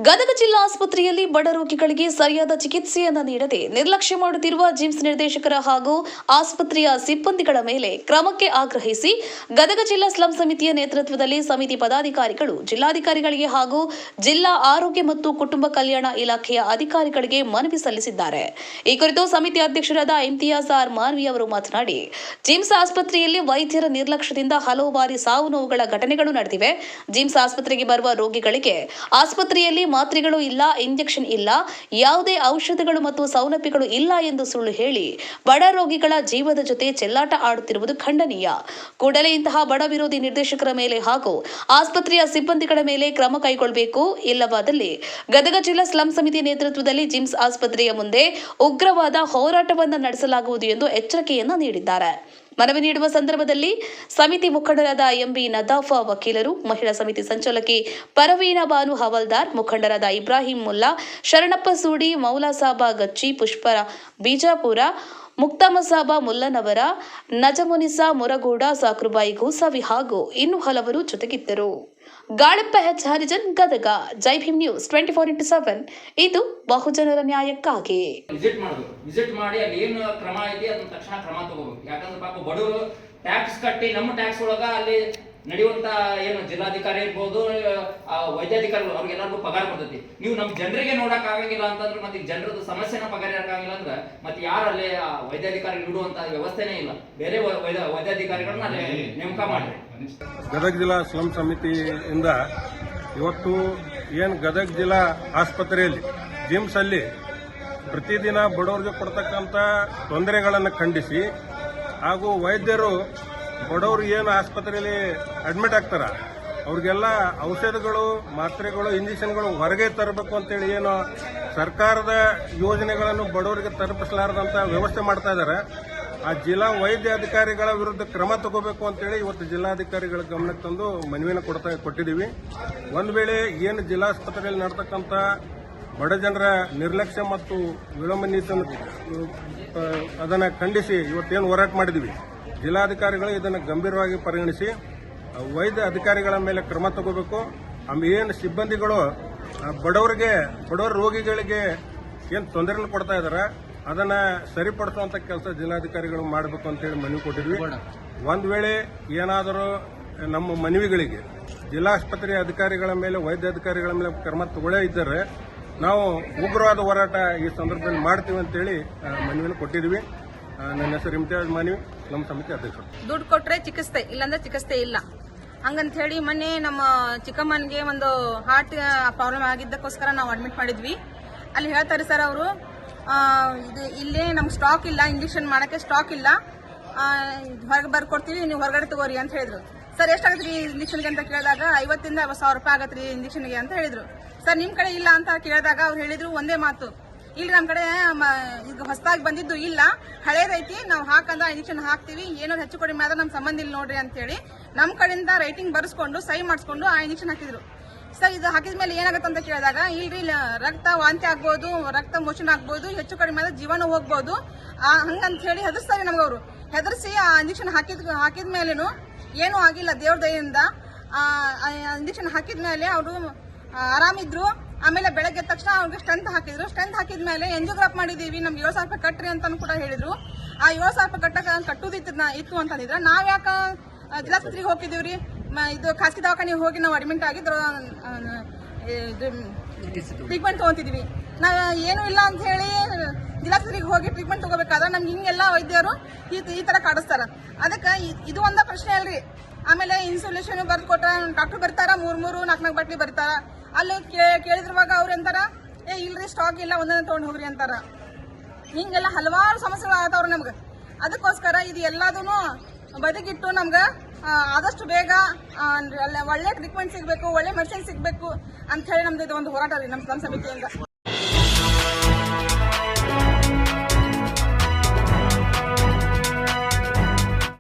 ಗದಗ ಜಿಲ್ಲಾ ಆಸ್ಪತ್ರೆಯಲ್ಲಿ ಬಡ ರೋಗಿಗಳಿಗೆ ಸರಿಯಾದ ಚಿಕಿತ್ಸೆಯನ್ನು ನೀಡದೆ ನಿರ್ಲಕ್ಷ್ಯ ಮಾಡುತ್ತಿರುವ ಜಿಮ್ಸ್ ನಿರ್ದೇಶಕರ ಹಾಗೂ ಆಸ್ಪತ್ರೆಯ ಸಿಬ್ಬಂದಿಗಳ ಮೇಲೆ ಕ್ರಮಕ್ಕೆ ಆಗ್ರಹಿಸಿ ಗದಗ ಜಿಲ್ಲಾ ಸ್ಲಂ ಸಮಿತಿಯ ನೇತೃತ್ವದಲ್ಲಿ ಸಮಿತಿ ಪದಾಧಿಕಾರಿಗಳು ಜಿಲ್ಲಾಧಿಕಾರಿಗಳಿಗೆ ಹಾಗೂ ಜಿಲ್ಲಾ ಆರೋಗ್ಯ ಮತ್ತು ಕುಟುಂಬ ಕಲ್ಯಾಣ ಇಲಾಖೆಯ ಅಧಿಕಾರಿಗಳಿಗೆ ಮನವಿ ಸಲ್ಲಿಸಿದ್ದಾರೆ. ಈ ಕುರಿತು ಸಮಿತಿ ಅಧ್ಯಕ್ಷರಾದ ಇಮ್ತಿಯಾಜ್ ಆರ್ ಮಾನ್ವಿ ಅವರು ಮಾತನಾಡಿ, ಜಿಮ್ಸ್ ಆಸ್ಪತ್ರೆಯಲ್ಲಿ ವೈದ್ಯರ ನಿರ್ಲಕ್ಷ್ಯದಿಂದ ಹಲವು ಬಾರಿ ಸಾವು ನೋವುಗಳ ಘಟನೆಗಳು ನಡೆದಿವೆ. ಜಿಮ್ಸ್ ಆಸ್ಪತ್ರೆಗೆ ಬರುವ ರೋಗಿಗಳಿಗೆ ಆಸ್ಪತ್ರೆಯಲ್ಲಿ ಮಾತ್ರೆಗಳು ಇಲ್ಲ, ಇಂಜೆಕ್ಷನ್ ಇಲ್ಲ, ಯಾವುದೇ ಔಷಧಗಳು ಮತ್ತು ಸೌಲಭ್ಯಗಳು ಇಲ್ಲ ಎಂದು ಸುಳ್ಳು ಹೇಳಿ ಬಡ ರೋಗಿಗಳ ಜೀವದ ಜೊತೆ ಚೆಲ್ಲಾಟ ಆಡುತ್ತಿರುವುದು ಖಂಡನೀಯ. ಕೂಡಲೇ ಇಂತಹ ಬಡ ವಿರೋಧಿ ನಿರ್ದೇಶಕರ ಮೇಲೆ ಹಾಗೂ ಆಸ್ಪತ್ರೆಯ ಸಿಬ್ಬಂದಿಗಳ ಮೇಲೆ ಕ್ರಮ ಕೈಗೊಳ್ಳಬೇಕು. ಇಲ್ಲವಾದಲ್ಲಿ ಗದಗ ಜಿಲ್ಲಾ ಸ್ಲಂ ಸಮಿತಿ ನೇತೃತ್ವದಲ್ಲಿ ಜಿಮ್ಸ್ ಆಸ್ಪತ್ರೆಯ ಮುಂದೆ ಉಗ್ರವಾದ ಹೋರಾಟವನ್ನು ನಡೆಸಲಾಗುವುದು ಎಂದು ಎಚ್ಚರಿಕೆಯನ್ನು ನೀಡಿದ್ದಾರೆ. ಮನವಿ ನೀಡುವ ಸಂದರ್ಭದಲ್ಲಿ ಸಮಿತಿ ಮುಖಂಡರಾದ ಎಂಬಿ ನದಾಫಾ ವಕೀಲರು, ಮಹಿಳಾ ಸಮಿತಿ ಸಂಚಾಲಕಿ ಪರವೀನಾ ಬಾನು ಹವಲ್ದಾರ್, ಮುಖಂಡರಾದ ಇಬ್ರಾಹಿಂ ಮುಲ್ಲಾ, ಶರಣಪ್ಪ ಸೂಡಿ, ಮೌಲಾಸಾಬಾ ಗಚ್ಚಿ, ಪುಷ್ಪ ಬಿಜಾಪುರ, ಮುಕ್ತಾಮಸಾಬ ಮುಲ್ಲನವರ, ನಜಮುನಿಸಾ ಮುರಗೂಡ, ಸಾಕ್ರುಬಾಯಿ ಗೋಸಾವಿ ಹಾಗೂ ಇನ್ನೂ ಹಲವರು ಜೊತೆಗಿದ್ದರು. ಗಾಳಪ್ಪ ಎಚ್ ಹರಿಜನ್, ಗದಗ. ಜೈ ಭೀಮ್ ನ್ಯೂಸ್ 24x7. ಇದು ಬಹುಜನರ ನ್ಯಾಯಕ್ಕಾಗಿ. ವಿಸಿಟ್ ಮಾಡಿ ಅಲ್ಲಿ ಏನು ಕ್ರಮ ಇದೆ ಅದನ್ನ ತಕ್ಷಣ ಕ್ರಮ ತಗೋಬೇಕು. ಯಾಕಂದ್ರೆ ಪಾಪ ಬಡವರು ಟ್ಯಾಕ್ಸ್ ಕಟ್ಟಿ ನಮ್ಮ ಟ್ಯಾಕ್ಸ್ ಒಳಗ ಅಲ್ಲಿ ನಡೆಯುವಂತ ಏನು ಜಿಲ್ಲಾಧಿಕಾರಿ ಇರ್ಬೋದು, ವೈದ್ಯಾಧಿಕಾರಿಗಳು ಅವ್ರಿಗೆಲ್ಲರಿಗೂ ಪಗಾರ ಬರ್ತೈತಿ. ನೀವು ನಮ್ಮ ಜನರಿಗೆ ನೋಡಕ್ ಆಗಂಗಿಲ್ಲ ಅಂತಂದ್ರೆ ಮತ್ತೆ ಜನರದ ಸಮಸ್ಯೆನ ಪಗಾರ ಆಗಂಗಿಲ್ಲ ಅಂದ್ರೆ ಮತ್ತೆ ಯಾರು ಅಲ್ಲಿ ವೈದ್ಯಾಧಿಕಾರಿ ಇಡುವಂತ ವ್ಯವಸ್ಥೆನೇ ಇಲ್ಲ. ಬೇರೆ ವೈದ್ಯಾಧಿಕಾರಿಗಳನ್ನ ಅಲ್ಲಿ ನೇಮಕ ಮಾಡಿ. ಗದಗ ಜಿಲ್ಲಾ ಸ್ಲಂ ಸಮಿತಿಯಿಂದ ಇವತ್ತು ಏನು ಗದಗ ಜಿಲ್ಲಾ ಆಸ್ಪತ್ರೆಯಲ್ಲಿ ಜಿಮ್ಸ್ ಅಲ್ಲಿ ಪ್ರತಿದಿನ ಬಡವರಿಗೆ ಕೊಡ್ತಕ್ಕಂಥ ತೊಂದರೆಗಳನ್ನು ಖಂಡಿಸಿ ಹಾಗೂ ವೈದ್ಯರು ಬಡವರು ಏನು ಆಸ್ಪತ್ರೆಯಲ್ಲಿ ಅಡ್ಮಿಟ್ ಆಗ್ತಾರ ಅವ್ರಿಗೆಲ್ಲ ಔಷಧಗಳು, ಮಾತ್ರೆಗಳು, ಇಂಜೆಕ್ಷನ್ಗಳು ಹೊರಗೆ ತರಬೇಕು ಅಂತೇಳಿ ಏನು ಸರ್ಕಾರದ ಯೋಜನೆಗಳನ್ನು ಬಡವರಿಗೆ ತಲುಪಿಸಲಾರದಂತ ವ್ಯವಸ್ಥೆ ಮಾಡ್ತಾ ಇದ್ದಾರೆ. ಆ ಜಿಲ್ಲಾ ವೈದ್ಯ ಅಧಿಕಾರಿಗಳ ವಿರುದ್ಧ ಕ್ರಮ ತಗೋಬೇಕು ಅಂತೇಳಿ ಇವತ್ತು ಜಿಲ್ಲಾಧಿಕಾರಿಗಳ ಗಮನಕ್ಕೆ ತಂದು ಮನವಿಯನ್ನು ಕೊಟ್ಟಿದ್ದೀವಿ. ಒಂದು ವೇಳೆ ಏನು ಜಿಲ್ಲಾಸ್ಪತ್ರೆಯಲ್ಲಿ ನಡೆತಕ್ಕಂಥ ಬಡ ಜನರ ನಿರ್ಲಕ್ಷ್ಯ ಮತ್ತು ವಿಳಂಬ ನೀತಿಯನ್ನು ಅದನ್ನು ಖಂಡಿಸಿ ಇವತ್ತೇನು ಹೋರಾಟ ಮಾಡಿದ್ದೀವಿ, ಜಿಲ್ಲಾಧಿಕಾರಿಗಳು ಇದನ್ನು ಗಂಭೀರವಾಗಿ ಪರಿಗಣಿಸಿ ವೈದ್ಯ ಅಧಿಕಾರಿಗಳ ಮೇಲೆ ಕ್ರಮ ತಗೋಬೇಕು. ಏನು ಸಿಬ್ಬಂದಿಗಳು ಬಡವರ ರೋಗಿಗಳಿಗೆ ಏನು ತೊಂದರೆಯನ್ನು ಕೊಡ್ತಾ ಇದ್ದಾರೆ ಅದನ್ನು ಸರಿಪಡಿಸುವಂಥ ಕೆಲಸ ಜಿಲ್ಲಾಧಿಕಾರಿಗಳು ಮಾಡಬೇಕು ಅಂತೇಳಿ ಮನವಿ ಕೊಟ್ಟಿದ್ವಿ. ಒಂದು ವೇಳೆ ಏನಾದರೂ ನಮ್ಮ ಮನವಿಗಳಿಗೆ ಜಿಲ್ಲಾಸ್ಪತ್ರೆಯ ಅಧಿಕಾರಿಗಳ ಮೇಲೆ, ವೈದ್ಯ ಅಧಿಕಾರಿಗಳ ಮೇಲೆ ಕ್ರಮ ತಗೊಳ್ಳೇ ಇದ್ದರೆ ನಾವು ಉಗ್ರವಾದ ಹೋರಾಟ ಈ ಸಂದರ್ಭದಲ್ಲಿ ಮಾಡ್ತೀವಿ ಅಂತೇಳಿ ಮನವಿಯನ್ನು ಕೊಟ್ಟಿದ್ವಿ. ನನ್ನ ಹೆಸರು ಇಮ್ತಿಯಾಜ್ ಮಾನ್ವಿ, ನಮ್ಮ ಸಮಿತಿ ಅಧ್ಯಕ್ಷರು. ದುಡ್ಡು ಕೊಟ್ರೆ ಚಿಕಿತ್ಸೆ, ಇಲ್ಲಾಂದ್ರೆ ಚಿಕಿತ್ಸೆ ಇಲ್ಲ ಹಂಗಂತ ಹೇಳಿ ಮೊನ್ನೆ ನಮ್ಮ ಚಿಕ್ಕಮ್ಮನಿಗೆ ಒಂದು ಹಾರ್ಟ್ ಪ್ರಾಬ್ಲಮ್ ಆಗಿದ್ದಕ್ಕೋಸ್ಕರ ನಾವು ಅಡ್ಮಿಟ್ ಮಾಡಿದ್ವಿ. ಅಲ್ಲಿ ಹೇಳ್ತಾರೆ ಸರ್ ಅವರು, ಇಲ್ಲೇ ನಮ್ಗೆ ಸ್ಟಾಕ್ ಇಲ್ಲ, ಇಂಜೆಕ್ಷನ್ ಮಾಡಕ್ಕೆ ಸ್ಟಾಕ್ ಇಲ್ಲ, ಹೊರಗೆ ಬರ್ಕೊಡ್ತೀವಿ, ನೀವು ಹೊರಗಡೆ ತಗೋರಿ ಅಂತ ಹೇಳಿದ್ರು. ಸರ್ ಎಷ್ಟಾಗತ್ರಿ ಇಂಜೆಕ್ಷನ್ಗೆ ಅಂತ ಕೇಳಿದಾಗ 50,000 to 1,000 ರೂಪಾಯಿ ಆಗತ್ರಿ ಇಂಜೆಕ್ಷನ್ಗೆ ಅಂತ ಹೇಳಿದ್ರು. ಸರ್ ನಿಮ್ ಕಡೆ ಇಲ್ಲ ಅಂತ ಕೇಳಿದಾಗ ಅವ್ರು ಹೇಳಿದ್ರು ಒಂದೇ ಮಾತು, ಇಲ್ಲಿ ನಮ್ಮ ಕಡೆ ಈಗ ಹೊಸದಾಗಿ ಬಂದಿದ್ದು ಇಲ್ಲ, ಹಳೇದೈತಿ, ನಾವು ಹಾಕಂದ್ರೆ ಇಂಜೆಕ್ಷನ್ ಹಾಕ್ತಿವಿ, ಏನೋ ಹೆಚ್ಚು ಕಡಿಮೆ ಆದ್ರೆ ನಮ್ ಸಂಬಂಧ ಇಲ್ಲ ನೋಡ್ರಿ ಅಂತ ಹೇಳಿ ನಮ್ಮ ಕಡೆಯಿಂದ ರೈಟಿಂಗ್ ಬರ್ಸ್ಕೊಂಡು ಸಹಿ ಮಾಡಿಸ್ಕೊಂಡು ಆ ಇಂಜೆಕ್ಷನ್ ಹಾಕಿದ್ರು. ಸರ್ ಇದು ಹಾಕಿದ ಮೇಲೆ ಏನಾಗುತ್ತೆ ಅಂತ ಕೇಳಿದಾಗ, ಇಲ್ರಿ ರಕ್ತ ವಾಂತಿ ಆಗ್ಬೋದು, ರಕ್ತ ಮೋಷನ್ ಆಗ್ಬೋದು, ಹೆಚ್ಚು ಕಡಿಮೆ ಆದ್ರೆ ಜೀವನ ಹೋಗ್ಬೋದು ಹಂಗಂತ ಹೇಳಿ ಹೆದರ್ಸ್ತಾರೆ ನಮ್ಗೆ. ಅವರು ಹೆದರ್ಸಿ ಆ ಇಂಜೆಕ್ಷನ್ ಹಾಕಿದ ಮೇಲೇನು ಏನೂ ಆಗಿಲ್ಲ, ದೇವ್ರ ದಯೆಯಿಂದ ಇಂಜೆಕ್ಷನ್ ಹಾಕಿದ ಮೇಲೆ ಅವರು ಆರಾಮಿದ್ರು. ಆಮೇಲೆ ಬೆಳಗ್ಗೆ ತಕ್ಷಣ ಅವ್ರಿಗೆ ಸ್ಟ್ರೆಂತ್ ಹಾಕಿದ್ರು. ಸ್ಟ್ರೆಂತ್ ಹಾಕಿದ ಮೇಲೆ ಎಂಜಿಯೋಗ್ರಾಫ್ ಮಾಡಿದೀವಿ, ನಮ್ಗೆ 7,000 ರೂಪಾಯಿ ಕಟ್ರಿ ಅಂತ ಕೂಡ ಹೇಳಿದ್ರು. ಆ 7,000 ರೂಪಾಯಿ ಕಟ್ಟುದಿತ್ತು ಅಂತಂದಿದ್ರೆ ನಾವ್ ಯಾಕ ಜಿಲ್ಲಾಸ್ಪತ್ರೆಗೆ ಹೋಗಿದೀವ್ರಿ, ಇದು ಖಾಸಗಿ ದವಾಖಾನೆಗೆ ಹೋಗಿ ನಾವು ಅಡ್ಮಿಟ್ ಆಗಿದ್ರು ಟ್ರೀಟ್ಮೆಂಟ್ ತಗೊಂತಿದ್ವಿ. ನಾವ್ ಏನು ಇಲ್ಲ ಅಂತ ಹೇಳಿ ಜಿಲ್ಲಾಸ್ಪತ್ರೆಗೆ ಹೋಗಿ ಟ್ರೀಟ್ಮೆಂಟ್ ತಗೋಬೇಕಾದ್ರೆ ನಮ್ಗೆ ಹಿಂಗೆಲ್ಲ ವೈದ್ಯರು ಈ ತರ ಕಾಡಿಸ್ತಾರ. ಅದಕ್ಕೆ ಇದು ಒಂದ ಪ್ರಶ್ನೆ ಅಲ್ರಿ. ಆಮೇಲೆ ಇನ್ಸುಲೇಷನ್ ಬರ್ದು ಕೊಟ್ಟ ಡಾಕ್ಟರ್ ಬರ್ತಾರ, 3-4 ಬಾಟ್ಲಿ ಬರ್ತಾರ. ಅಲ್ಲಿ ಕೇಳಿದ್ರುವಾಗ ಅವ್ರು ಅಂತಾರ, ಇಲ್ರಿ ಸ್ಟಾಕ್ ಇಲ್ಲ, ಒಂದೊಂದೇ ತಗೊಂಡ್ ಹೋಗ್ರಿ ಅಂತಾರ. ಹಿಂಗೆಲ್ಲ ಹಲವಾರು ಸಮಸ್ಯೆಗಳು ಆಗತ್ತವ್ರ ನಮ್ಗೆ. ಅದಕ್ಕೋಸ್ಕರ ಇದು ಎಲ್ಲದೂ ಬದಿಗಿಟ್ಟು ನಮ್ಗೆ ಆದಷ್ಟು ಬೇಗ ಒಳ್ಳೆ ಟ್ರೀಟ್ಮೆಂಟ್ ಸಿಗಬೇಕು, ಒಳ್ಳೆ ಮೆಡಿಸಿನ್ ಸಿಗಬೇಕು ಅಂತ ಹೇಳಿ ನಮ್ದು ಇದು ಒಂದು ಹೋರಾಟ ರೀ ನಮ್ಮ ಸಮಿತಿಯಿಂದ.